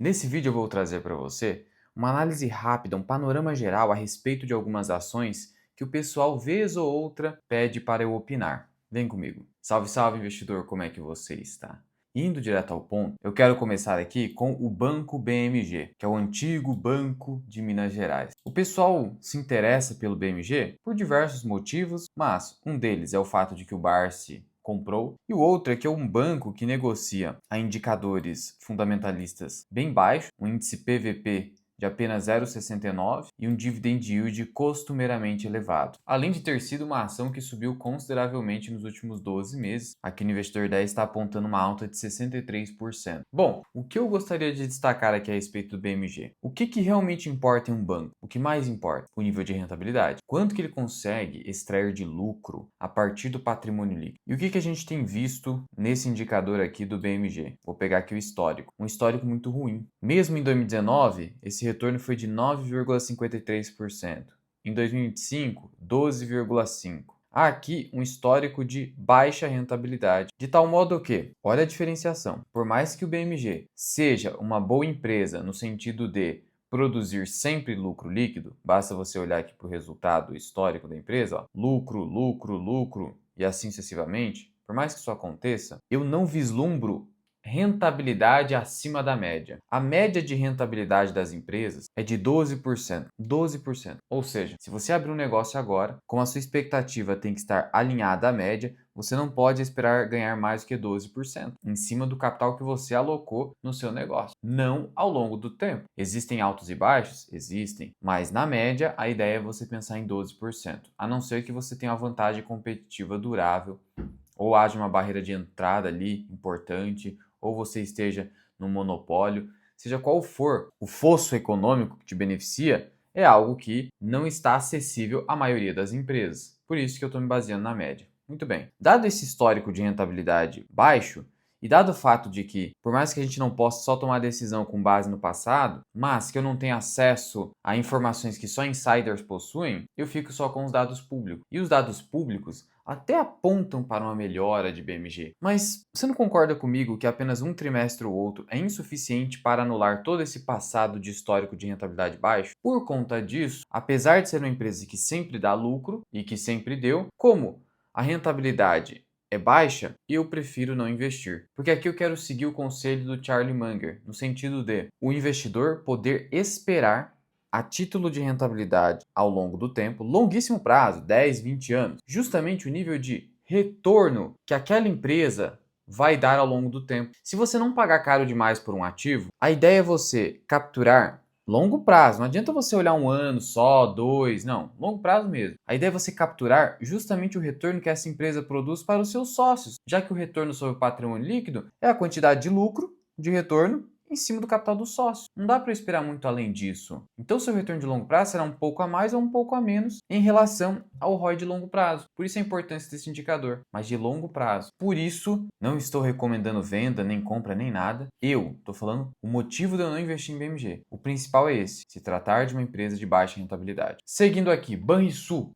Nesse vídeo eu vou trazer para você uma análise rápida, um panorama geral a respeito de algumas ações que o pessoal vez ou outra pede para eu opinar. Vem comigo. Salve, salve investidor, como é que você está? Indo direto ao ponto, eu quero começar aqui com o Banco BMG, que é o antigo Banco de Minas Gerais. O pessoal se interessa pelo BMG por diversos motivos, mas um deles é o fato de que o Barsi comprou, e o outro é que é um banco que negocia a indicadores fundamentalistas bem baixos, um índice PVP de apenas 0,69 e um dividend yield costumeiramente elevado. Além de ter sido uma ação que subiu consideravelmente nos últimos 12 meses, aqui no Investidor 10 está apontando uma alta de 63%. Bom, o que eu gostaria de destacar aqui a respeito do BMG? O que realmente importa em um banco? O que mais importa? O nível de rentabilidade. Quanto que ele consegue extrair de lucro a partir do patrimônio líquido? E o que a gente tem visto nesse indicador aqui do BMG? Vou pegar aqui o histórico. Um histórico muito ruim. Mesmo em 2019, esse retorno foi de 9,53%. Em 2025, 12,5%. Há aqui um histórico de baixa rentabilidade, de tal modo que, olha a diferenciação, por mais que o BMG seja uma boa empresa no sentido de produzir sempre lucro líquido, basta você olhar aqui para o resultado histórico da empresa, ó, lucro, lucro, lucro e assim sucessivamente, por mais que isso aconteça, eu não vislumbro rentabilidade acima da média. A média de rentabilidade das empresas é de 12%. 12%. Ou seja, se você abrir um negócio agora, como a sua expectativa tem que estar alinhada à média, você não pode esperar ganhar mais do que 12% em cima do capital que você alocou no seu negócio. Não ao longo do tempo. Existem altos e baixos? Existem. Mas na média, a ideia é você pensar em 12%. A não ser que você tenha uma vantagem competitiva durável, ou haja uma barreira de entrada ali importante, ou você esteja no monopólio, seja qual for o fosso econômico que te beneficia, é algo que não está acessível à maioria das empresas. Por isso que eu estou me baseando na média. Muito bem. Dado esse histórico de rentabilidade baixo, e dado o fato de que, por mais que a gente não possa só tomar decisão com base no passado, mas que eu não tenho acesso a informações que só insiders possuem, eu fico só com os dados públicos. E os dados públicos até apontam para uma melhora de BMG. Mas você não concorda comigo que apenas um trimestre ou outro é insuficiente para anular todo esse passado de histórico de rentabilidade baixo? Por conta disso, apesar de ser uma empresa que sempre dá lucro e que sempre deu, como a rentabilidade é baixa, eu prefiro não investir. Porque aqui eu quero seguir o conselho do Charlie Munger, no sentido de o investidor poder esperar a título de rentabilidade ao longo do tempo, longuíssimo prazo, 10, 20 anos, justamente o nível de retorno que aquela empresa vai dar ao longo do tempo. Se você não pagar caro demais por um ativo, a ideia é você capturar longo prazo. Não adianta você olhar um ano só, dois, não, longo prazo mesmo. A ideia é você capturar justamente o retorno que essa empresa produz para os seus sócios, já que o retorno sobre o patrimônio líquido é a quantidade de lucro, de retorno em cima do capital do sócio. Não dá para esperar muito além disso. Então, seu retorno de longo prazo será um pouco a mais ou um pouco a menos em relação ao ROI de longo prazo. Por isso a importância desse indicador, mas de longo prazo. Por isso, não estou recomendando venda, nem compra, nem nada. Eu estou falando o motivo de eu não investir em BMG. O principal é esse, se tratar de uma empresa de baixa rentabilidade. Seguindo aqui, Banrisul,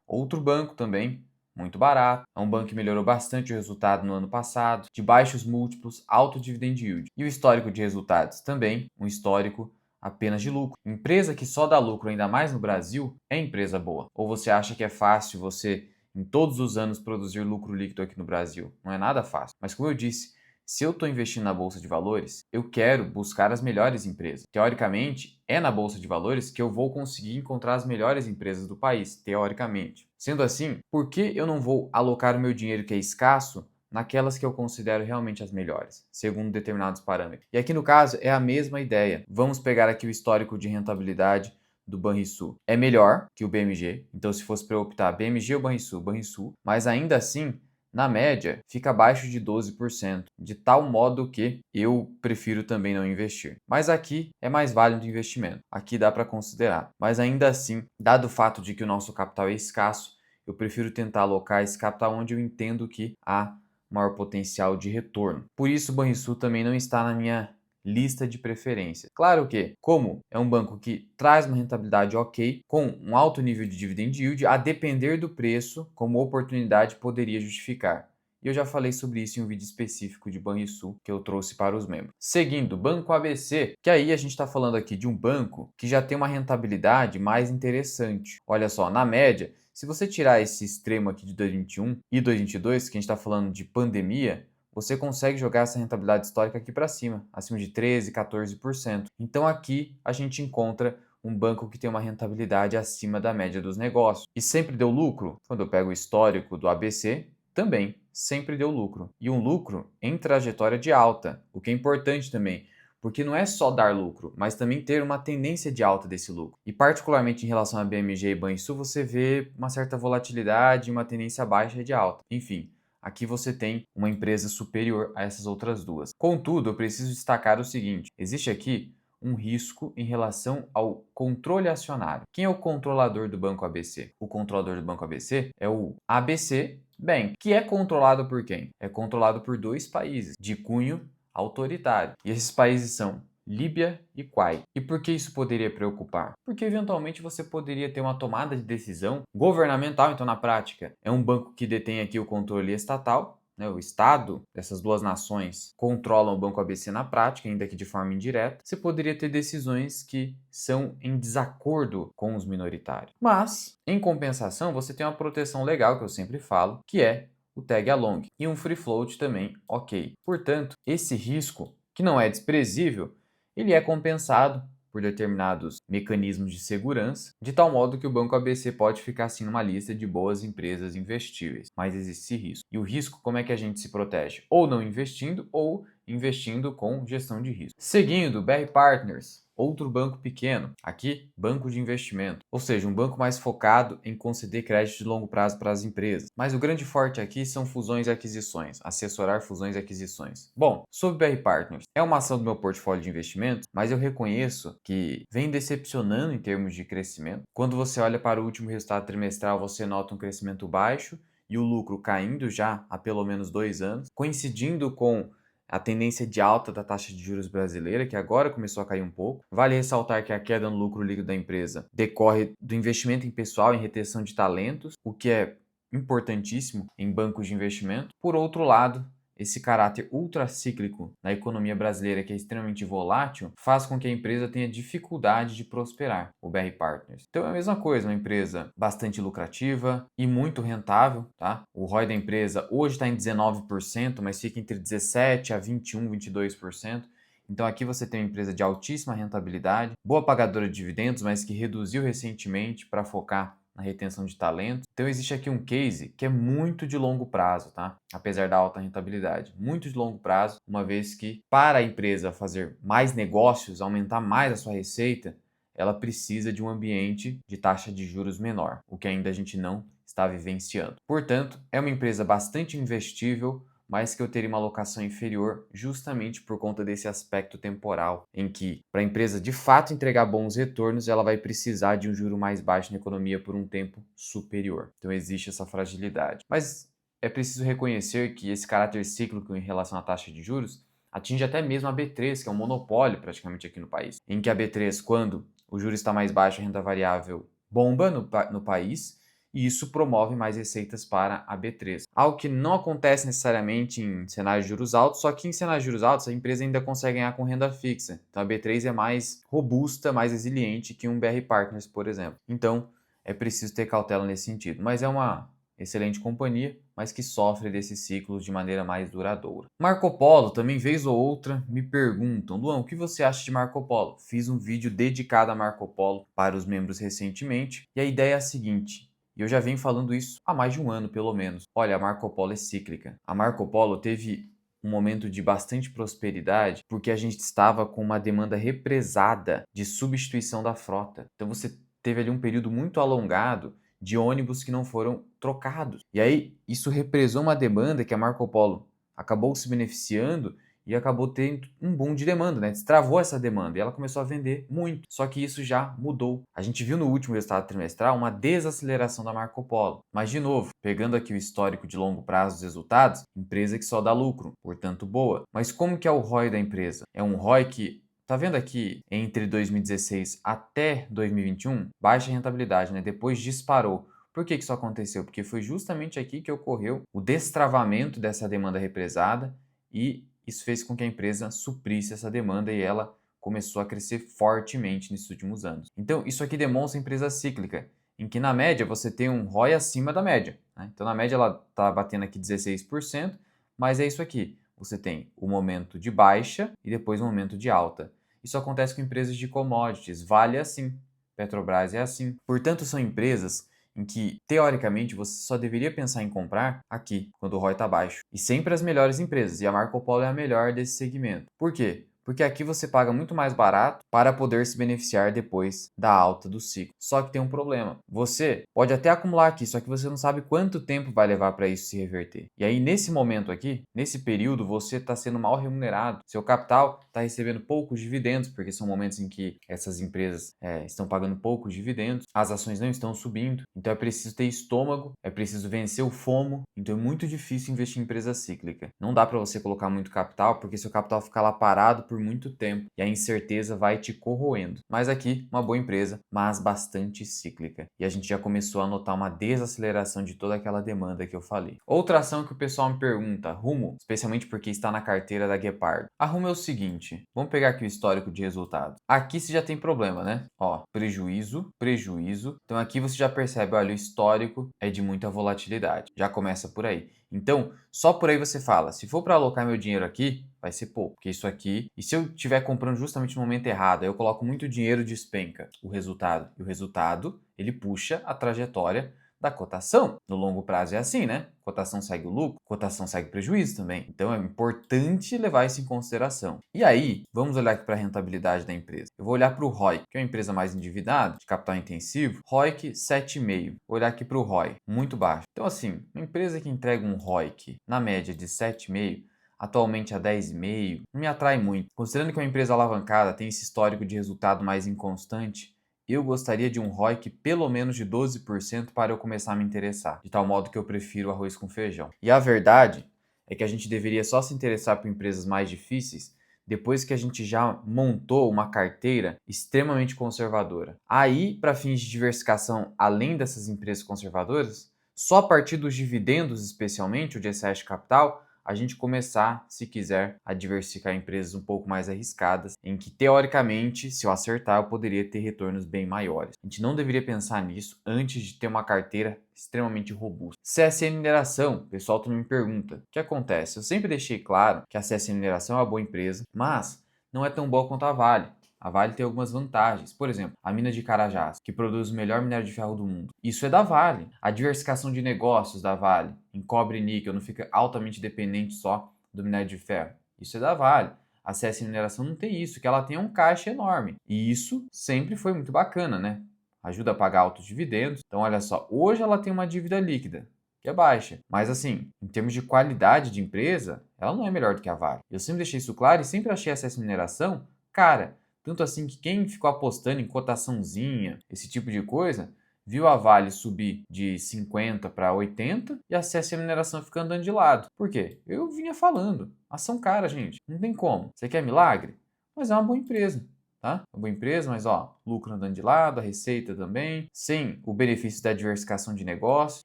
outro banco também muito barato, é um banco que melhorou bastante o resultado no ano passado, de baixos múltiplos, alto dividend yield. E o histórico de resultados também, um histórico apenas de lucro. Empresa que só dá lucro, ainda mais no Brasil, é empresa boa. Ou você acha que é fácil você, em todos os anos, produzir lucro líquido aqui no Brasil? Não é nada fácil. Mas como eu disse, se eu estou investindo na Bolsa de Valores, eu quero buscar as melhores empresas. Teoricamente, é na Bolsa de Valores que eu vou conseguir encontrar as melhores empresas do país, teoricamente. Sendo assim, por que eu não vou alocar o meu dinheiro que é escasso naquelas que eu considero realmente as melhores, segundo determinados parâmetros? E aqui no caso é a mesma ideia. Vamos pegar aqui o histórico de rentabilidade do Banrisul. É melhor que o BMG, então se fosse para eu optar BMG ou Banrisul, Banrisul, mas ainda assim na média, fica abaixo de 12%, de tal modo que eu prefiro também não investir. Mas aqui é mais válido o investimento, aqui dá para considerar. Mas ainda assim, dado o fato de que o nosso capital é escasso, eu prefiro tentar alocar esse capital onde eu entendo que há maior potencial de retorno. Por isso, o Banrisul também não está na minha lista de preferência. Claro que, como é um banco que traz uma rentabilidade ok, com um alto nível de dividend yield, a depender do preço, como oportunidade poderia justificar. e eu já falei sobre isso em um vídeo específico de Banrisul que eu trouxe para os membros. Seguindo, Banco ABC, que aí a gente está falando aqui de um banco que já tem uma rentabilidade mais interessante. Olha só, na média, se você tirar esse extremo aqui de 2021 e 2022, que a gente está falando de pandemia, você consegue jogar essa rentabilidade histórica aqui para cima, acima de 13, 14%. Então aqui a gente encontra um banco que tem uma rentabilidade acima da média dos negócios. E sempre deu lucro? Quando eu pego o histórico do ABC, também sempre deu lucro. E um lucro em trajetória de alta, o que é importante também, porque não é só dar lucro, mas também ter uma tendência de alta desse lucro. E particularmente em relação a BMG e Banrisul, você vê uma certa volatilidade e uma tendência baixa de alta. Enfim, aqui você tem uma empresa superior a essas outras duas. Contudo, eu preciso destacar o seguinte: existe aqui um risco em relação ao controle acionário. Quem é o controlador do Banco ABC? O controlador do Banco ABC é o ABC Bank, que é controlado por quem? É controlado por dois países de cunho autoritário. E esses países são Líbia e Kuwait. E por que isso poderia preocupar? Porque eventualmente você poderia ter uma tomada de decisão governamental, então na prática é um banco que detém aqui o controle estatal, né, o Estado dessas duas nações controlam o Banco ABC na prática, ainda que de forma indireta. Você poderia ter decisões que são em desacordo com os minoritários. Mas, em compensação, você tem uma proteção legal que eu sempre falo, que é o tag along e um free float também, ok. Portanto, esse risco, que não é desprezível, ele é compensado por determinados mecanismos de segurança, de tal modo que o Banco ABC pode ficar assim numa lista de boas empresas investíveis, mas existe esse risco. E o risco, como é que a gente se protege? Ou não investindo, ou investindo com gestão de risco. Seguindo, BR Partners, outro banco pequeno, aqui banco de investimento, ou seja, um banco mais focado em conceder crédito de longo prazo para as empresas. Mas o grande forte aqui são fusões e aquisições, assessorar fusões e aquisições. Bom, sobre BR Partners, é uma ação do meu portfólio de investimentos, mas eu reconheço que vem decepcionando em termos de crescimento. Quando você olha para o último resultado trimestral, você nota um crescimento baixo e o lucro caindo já há pelo menos 2 anos, coincidindo com a tendência de alta da taxa de juros brasileira, que agora começou a cair um pouco. Vale ressaltar que a queda no lucro líquido da empresa decorre do investimento em pessoal, em retenção de talentos, o que é importantíssimo em bancos de investimento. Por outro lado, esse caráter ultracíclico na economia brasileira, que é extremamente volátil, faz com que a empresa tenha dificuldade de prosperar, o BR Partners. Então é a mesma coisa, uma empresa bastante lucrativa e muito rentável, tá? O ROI da empresa hoje está em 19%, mas fica entre 17% a 21%, 22%. Então aqui você tem uma empresa de altíssima rentabilidade, boa pagadora de dividendos, mas que reduziu recentemente para focar na retenção de talento. Então existe aqui um case que é muito de longo prazo, tá? Apesar da alta rentabilidade, muito de longo prazo, uma vez que para a empresa fazer mais negócios, aumentar mais a sua receita, ela precisa de um ambiente de taxa de juros menor, o que ainda a gente não está vivenciando. Portanto, é uma empresa bastante investível, mas que eu teria uma alocação inferior justamente por conta desse aspecto temporal, em que, para a empresa de fato entregar bons retornos, ela vai precisar de um juro mais baixo na economia por um tempo superior. Então existe essa fragilidade. Mas é preciso reconhecer que esse caráter cíclico em relação à taxa de juros atinge até mesmo a B3, que é um monopólio praticamente aqui no país, em que a B3, quando o juro está mais baixo, a renda variável bomba no país, e isso promove mais receitas para a B3. Algo que não acontece necessariamente em cenários de juros altos, só que em cenários de juros altos a empresa ainda consegue ganhar com renda fixa. Então a B3 é mais robusta, mais resiliente que um BR Partners, por exemplo. Então é preciso ter cautela nesse sentido. Mas é uma excelente companhia, mas que sofre desses ciclos de maneira mais duradoura. Marco Polo, também vez ou outra, me perguntam: Luan, o que você acha de Marco Polo? Fiz um vídeo dedicado a Marco Polo para os membros recentemente, e a ideia é a seguinte: e eu já venho falando isso há mais de um ano, pelo menos. Olha, a Marco Polo é cíclica. A Marco Polo teve um momento de bastante prosperidade porque a gente estava com uma demanda represada de substituição da frota. Então você teve ali um período muito alongado de ônibus que não foram trocados. E aí isso represou uma demanda que a Marco Polo acabou se beneficiando e acabou tendo um boom de demanda, né? Destravou essa demanda e ela começou a vender muito. Só que isso já mudou. A gente viu no último resultado trimestral uma desaceleração da Marco Polo. Mas, de novo, pegando aqui o histórico de longo prazo dos resultados, empresa que só dá lucro, portanto boa. Mas como que é o ROI da empresa? É um ROI que tá vendo aqui entre 2016 até 2021? Baixa rentabilidade, né? Depois disparou. Por que isso aconteceu? Porque foi justamente aqui que ocorreu o destravamento dessa demanda represada e isso fez com que a empresa suprisse essa demanda e ela começou a crescer fortemente nesses últimos anos. Então, isso aqui demonstra empresa cíclica, em que na média você tem um ROI acima da média, né? Então, na média ela está batendo aqui 16%, mas é isso aqui. Você tem o momento de baixa e depois o momento de alta. Isso acontece com empresas de commodities. Vale é assim. Petrobras é assim. Portanto, são empresas em que, teoricamente, você só deveria pensar em comprar aqui, quando o ROI está baixo. E sempre as melhores empresas. E a Marco Polo é a melhor desse segmento. Por quê? Porque aqui você paga muito mais barato para poder se beneficiar depois da alta do ciclo. Só que tem um problema. Você pode até acumular aqui, só que você não sabe quanto tempo vai levar para isso se reverter. E aí, nesse momento aqui, nesse período, você está sendo mal remunerado. Seu capital está recebendo poucos dividendos, porque são momentos em que essas empresas estão pagando poucos dividendos, as ações não estão subindo. Então é preciso ter estômago, é preciso vencer o FOMO. Então é muito difícil investir em empresa cíclica. Não dá para você colocar muito capital, porque seu capital fica lá parado por muito tempo e a incerteza vai te corroendo. Mas aqui, uma boa empresa, mas bastante cíclica. E a gente já começou a notar uma desaceleração de toda aquela demanda que eu falei. Outra ação que o pessoal me pergunta, Rumo, especialmente porque está na carteira da Guepardo. A Rumo é o seguinte, vamos pegar aqui o histórico de resultados. Aqui você já tem problema, né? Ó, prejuízo, prejuízo. Então aqui você já percebe, olha, o histórico é de muita volatilidade. Já começa por aí. Então, só por aí você fala, se for para alocar meu dinheiro aqui, vai ser pouco, porque isso aqui, e se eu estiver comprando justamente no momento errado, aí eu coloco muito dinheiro, despenca o resultado. E o resultado, ele puxa a trajetória da cotação. No longo prazo é assim, né? Cotação segue o lucro, cotação segue o prejuízo também. Então é importante levar isso em consideração. E aí, vamos olhar aqui para a rentabilidade da empresa. Eu vou olhar para o ROI, que é uma empresa mais endividada, de capital intensivo, ROIC 7,5. Vou olhar aqui para o ROI, muito baixo. Então assim, uma empresa que entrega um ROIC na média de 7,5, atualmente a 10,5, não me atrai muito. Considerando que uma empresa alavancada tem esse histórico de resultado mais inconstante, eu gostaria de um ROIC pelo menos de 12% para eu começar a me interessar, de tal modo que eu prefiro arroz com feijão. E a verdade é que a gente deveria só se interessar por empresas mais difíceis depois que a gente já montou uma carteira extremamente conservadora. Aí, para fins de diversificação além dessas empresas conservadoras, só a partir dos dividendos, especialmente o de excesso de capital, a gente começar, se quiser, a diversificar empresas um pouco mais arriscadas, em que, teoricamente, se eu acertar, eu poderia ter retornos bem maiores. A gente não deveria pensar nisso antes de ter uma carteira extremamente robusta. CSN Mineração, o pessoal também me pergunta, o que acontece? Eu sempre deixei claro que a CSN Mineração é uma boa empresa, mas não é tão boa quanto a Vale. A Vale tem algumas vantagens. Por exemplo, a mina de Carajás, que produz o melhor minério de ferro do mundo. Isso é da Vale. A diversificação de negócios da Vale, em cobre e níquel, não fica altamente dependente só do minério de ferro. Isso é da Vale. A CS Mineração não tem isso, que ela tem um caixa enorme. E isso sempre foi muito bacana, né? Ajuda a pagar altos dividendos. Então, olha só, hoje ela tem uma dívida líquida, que é baixa. Mas assim, em termos de qualidade de empresa, ela não é melhor do que a Vale. Eu sempre deixei isso claro e sempre achei a CS Mineração, cara, tanto assim que quem ficou apostando em cotaçãozinha, esse tipo de coisa, viu a Vale subir de 50 para 80 e a CS Mineração fica andando de lado. Por quê? Eu vinha falando. Ação cara, gente. Não tem como. Você quer milagre? Mas é uma boa empresa. Tá? Uma boa empresa, mas ó, lucro andando de lado, a receita também, sem o benefício da diversificação de negócio.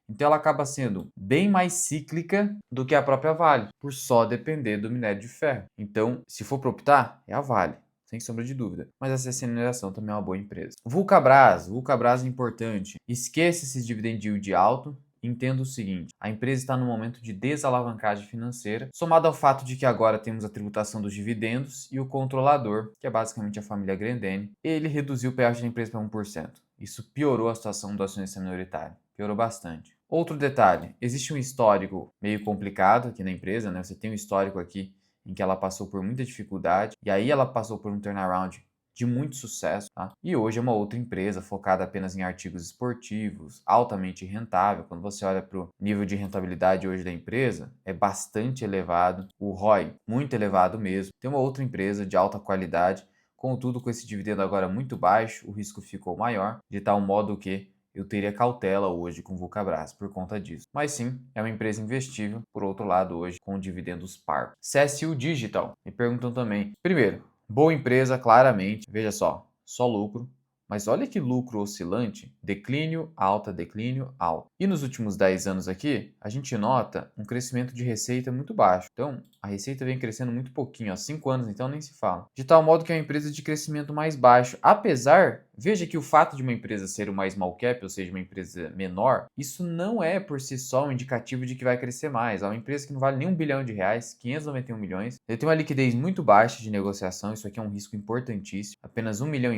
Então ela acaba sendo bem mais cíclica do que a própria Vale, por só depender do minério de ferro. Então, se for para optar, é a Vale, sem sombra de dúvida. Mas a CSN Mineração também é uma boa empresa. Vulcabras é importante. Esqueça esse dividend yield alto. Entenda o seguinte, a empresa está no momento de desalavancagem financeira, somado ao fato de que agora temos a tributação dos dividendos e o controlador, que é basicamente a família Grendene, ele reduziu o payout da empresa para 1%. Isso piorou a situação do acionista minoritário, piorou bastante. Outro detalhe, existe um histórico meio complicado aqui na empresa, né? Você tem um histórico aqui em que ela passou por muita dificuldade, e aí ela passou por um turnaround de muito sucesso, tá? E hoje é uma outra empresa focada apenas em artigos esportivos, altamente rentável. Quando você olha para o nível de rentabilidade hoje da empresa, é bastante elevado, o ROI muito elevado mesmo. Tem uma outra empresa de alta qualidade, contudo com esse dividendo agora muito baixo, o risco ficou maior, de tal modo que eu teria cautela hoje com o Vulcabras por conta disso. Mas sim, é uma empresa investível, por outro lado, hoje com dividendos par. CSU Digital, me perguntam também. Primeiro, boa empresa, claramente. Veja só lucro, Mas olha que lucro oscilante, declínio, alta, declínio, alta. E nos últimos 10 anos aqui, a gente nota um crescimento de receita muito baixo. Então, a receita vem crescendo muito pouquinho, 5 anos então nem se fala. De tal modo que é uma empresa de crescimento mais baixo. Apesar, veja que o fato de uma empresa ser uma small cap, ou seja, uma empresa menor, isso não é por si só um indicativo de que vai crescer mais. É uma empresa que não vale nem R$ 1 bilhão, 591 milhões. Ele tem uma liquidez muito baixa de negociação, isso aqui é um risco importantíssimo. Apenas 1,5 milhão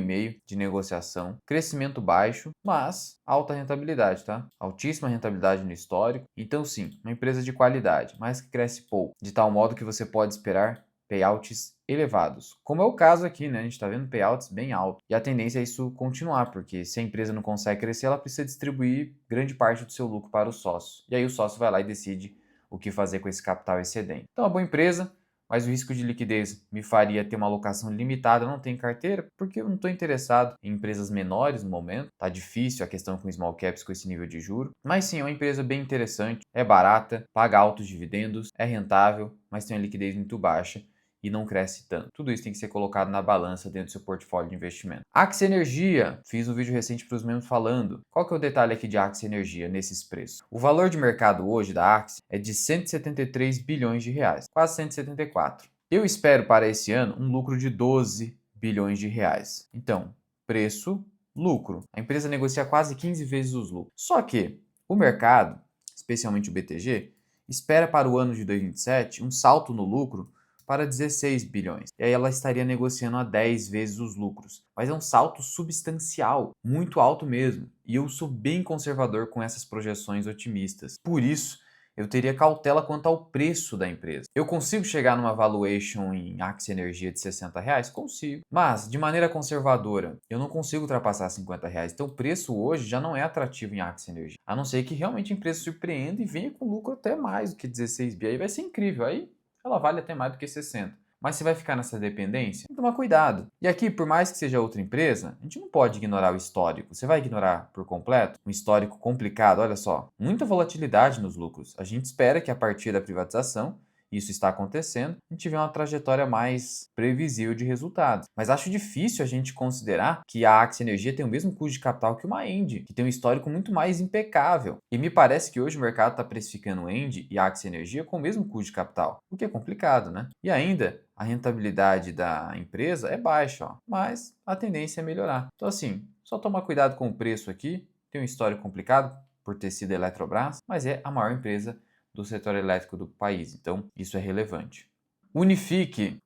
de negociação. Crescimento baixo, mas alta rentabilidade, tá? Altíssima rentabilidade no histórico. Então sim, uma empresa de qualidade, mas que cresce pouco. De tal modo que você pode esperar payouts elevados. Como é o caso aqui, né? A gente está vendo payouts bem altos. E a tendência é isso continuar, porque se a empresa não consegue crescer, ela precisa distribuir grande parte do seu lucro para o sócio. E aí o sócio vai lá e decide o que fazer com esse capital excedente. Então, é uma boa empresa, mas o risco de liquidez me faria ter uma alocação limitada. Eu não tenho carteira porque eu não estou interessado em empresas menores no momento. Tá difícil a questão com small caps com esse nível de juro. Mas sim, é uma empresa bem interessante, é barata, paga altos dividendos, é rentável, mas tem uma liquidez muito baixa e não cresce tanto. Tudo isso tem que ser colocado na balança dentro do seu portfólio de investimento. Axie Energia, fiz um vídeo recente para os membros falando. Qual que é o detalhe aqui de Axie Energia nesses preços? O valor de mercado hoje da Axie é de 173 bilhões de reais, quase 174. Eu espero para esse ano um lucro de 12 bilhões de reais. Então, preço, lucro. A empresa negocia quase 15 vezes os lucros. Só que o mercado, especialmente o BTG, espera para o ano de 2027 um salto no lucro para 16 bilhões. E aí ela estaria negociando a 10 vezes os lucros. Mas é um salto substancial, muito alto mesmo. E eu sou bem conservador com essas projeções otimistas. Por isso, eu teria cautela quanto ao preço da empresa. Eu consigo chegar numa valuation em Axie Energia de R$ 60? Consigo. Mas, de maneira conservadora, eu não consigo ultrapassar R$ 50. Então, o preço hoje já não é atrativo em Axie Energia. A não ser que realmente a empresa surpreenda e venha com lucro até mais do que 16 bi. Aí vai ser incrível. Aí ela vale até mais do que 60. Mas você vai ficar nessa dependência? Tem que tomar cuidado. E aqui, por mais que seja outra empresa, a gente não pode ignorar o histórico. Você vai ignorar por completo? Um histórico complicado, olha só. Muita volatilidade nos lucros. A gente espera que a partir da privatização isso está acontecendo, a gente vê uma trajetória mais previsível de resultados. Mas acho difícil a gente considerar que a Axie Energia tem o mesmo custo de capital que uma Engie, que tem um histórico muito mais impecável. E me parece que hoje o mercado está precificando Engie e a Axie Energia com o mesmo custo de capital, o que é complicado, né? E ainda, a rentabilidade da empresa é baixa, ó, mas a tendência é melhorar. Então assim, só tomar cuidado com o preço aqui, tem um histórico complicado por ter sido a Eletrobras, mas é a maior empresa do setor elétrico do país, então isso é relevante. Unifique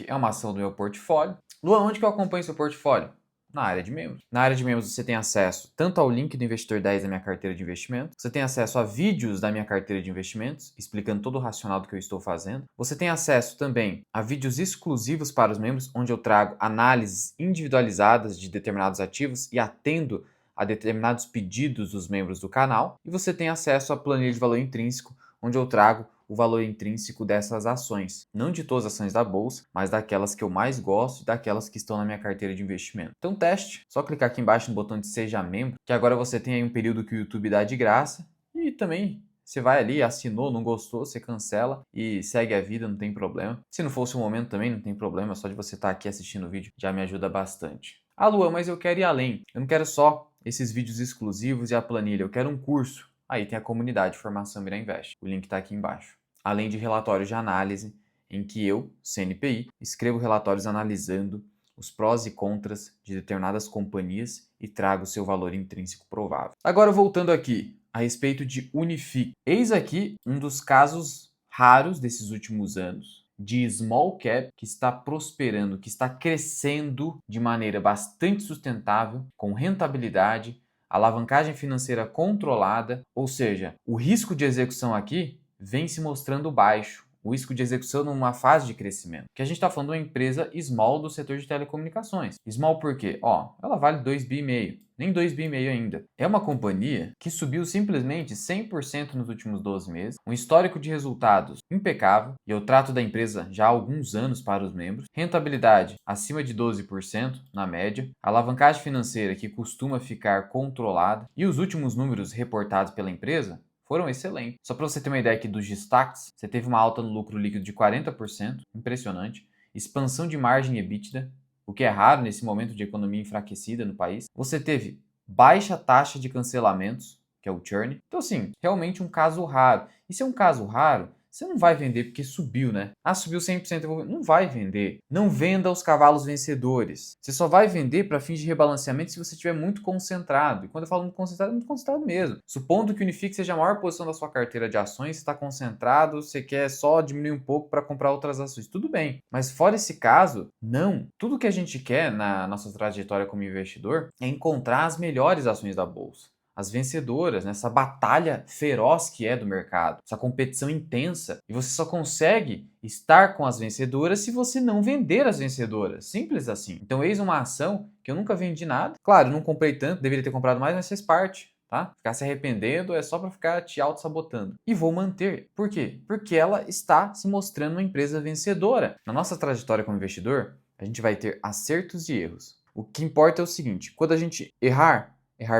é uma ação do meu portfólio. Luan, onde que eu acompanho seu portfólio? Na área de membros. Na área de membros você tem acesso tanto ao link do Investidor 10 da minha carteira de investimento, você tem acesso a vídeos da minha carteira de investimentos, explicando todo o racional do que eu estou fazendo. Você tem acesso também a vídeos exclusivos para os membros, onde eu trago análises individualizadas de determinados ativos e atendo a determinados pedidos dos membros do canal. E você tem acesso à planilha de valor intrínseco, onde eu trago o valor intrínseco dessas ações. Não de todas as ações da bolsa, mas daquelas que eu mais gosto e daquelas que estão na minha carteira de investimento. Então teste, só clicar aqui embaixo no botão de seja membro, que agora você tem aí um período que o YouTube dá de graça e também você vai ali, assinou, não gostou, você cancela e segue a vida, não tem problema. Se não fosse o momento também, não tem problema, só de você estar aqui assistindo o vídeo já me ajuda bastante. Ah, Luan, mas eu quero ir além. Eu não quero só esses vídeos exclusivos e a planilha, eu quero um curso. Aí tem a comunidade Formação Mira Invest. O link está aqui embaixo. Além de relatórios de análise, em que eu, CNPI, escrevo relatórios analisando os prós e contras de determinadas companhias e trago seu valor intrínseco provável. Agora voltando aqui, a respeito de Unifique. Eis aqui um dos casos raros desses últimos anos de small cap que está prosperando, que está crescendo de maneira bastante sustentável, com rentabilidade, alavancagem financeira controlada, ou seja, o risco de execução aqui vem se mostrando baixo. O risco de execução numa fase de crescimento. Que a gente está falando de uma empresa small do setor de telecomunicações. Small por quê? Ó, ela vale 2,5 bi. Nem 2,5 bi ainda. É uma companhia que subiu simplesmente 100% nos últimos 12 meses. Um histórico de resultados impecável. E eu trato da empresa já há alguns anos para os membros. Rentabilidade acima de 12% na média. Alavancagem financeira que costuma ficar controlada. E os últimos números reportados pela empresa foram excelentes. Só para você ter uma ideia aqui dos destaques, você teve uma alta no lucro líquido de 40%, impressionante. Expansão de margem EBITDA, o que é raro nesse momento de economia enfraquecida no país. Você teve baixa taxa de cancelamentos, que é o churn. Então, assim, realmente um caso raro. E se é um caso raro, você não vai vender porque subiu, né? Ah, subiu 100%, não vai vender. Não venda os cavalos vencedores. Você só vai vender para fins de rebalanceamento se você estiver muito concentrado. E quando eu falo muito concentrado mesmo. Supondo que o Unifique seja a maior posição da sua carteira de ações, você está concentrado, você quer só diminuir um pouco para comprar outras ações. Tudo bem. Mas fora esse caso, não. Tudo que a gente quer na nossa trajetória como investidor é encontrar as melhores ações da bolsa, as vencedoras, nessa batalha feroz que é do mercado, essa competição intensa. E você só consegue estar com as vencedoras se você não vender as vencedoras. Simples assim. Então, eis uma ação que eu nunca vendi nada. Claro, não comprei tanto, deveria ter comprado mais, mas fez parte. Tá? Ficar se arrependendo é só para ficar te auto-sabotando. E vou manter. Por quê? Porque ela está se mostrando uma empresa vencedora. Na nossa trajetória como investidor, a gente vai ter acertos e erros. O que importa é o seguinte: quando a gente errar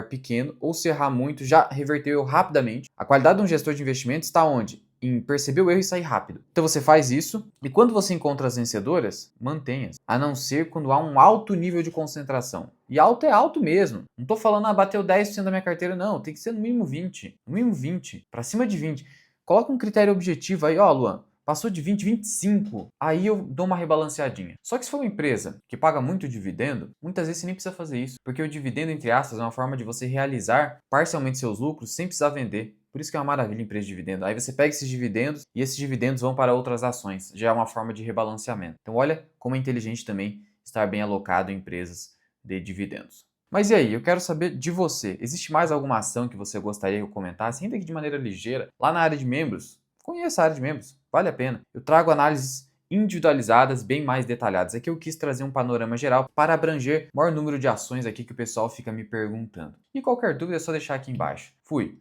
pequeno, ou se errar muito, já reverteu rapidamente. A qualidade de um gestor de investimentos está onde? Em perceber o erro e sair rápido. Então você faz isso, e quando você encontra as vencedoras, mantenha-as. A não ser quando há um alto nível de concentração. E alto é alto mesmo. Não estou falando, bateu 10% da minha carteira, não. Tem que ser no mínimo 20. No mínimo 20. Para cima de 20. Coloca um critério objetivo aí, ó, Luan. Passou de 20, 25, aí eu dou uma rebalanceadinha. Só que se for uma empresa que paga muito dividendo, muitas vezes você nem precisa fazer isso, porque o dividendo, entre aspas, é uma forma de você realizar parcialmente seus lucros sem precisar vender. Por isso que é uma maravilha a empresa de dividendo. Aí você pega esses dividendos e esses dividendos vão para outras ações. Já é uma forma de rebalanceamento. Então olha como é inteligente também estar bem alocado em empresas de dividendos. Mas e aí, eu quero saber de você. Existe mais alguma ação que você gostaria que eu comentasse, ainda que de maneira ligeira, lá na área de membros? Conheça a área de membros, vale a pena. Eu trago análises individualizadas, bem mais detalhadas. Aqui eu quis trazer um panorama geral para abranger o maior número de ações aqui que o pessoal fica me perguntando. E qualquer dúvida é só deixar aqui embaixo. Fui!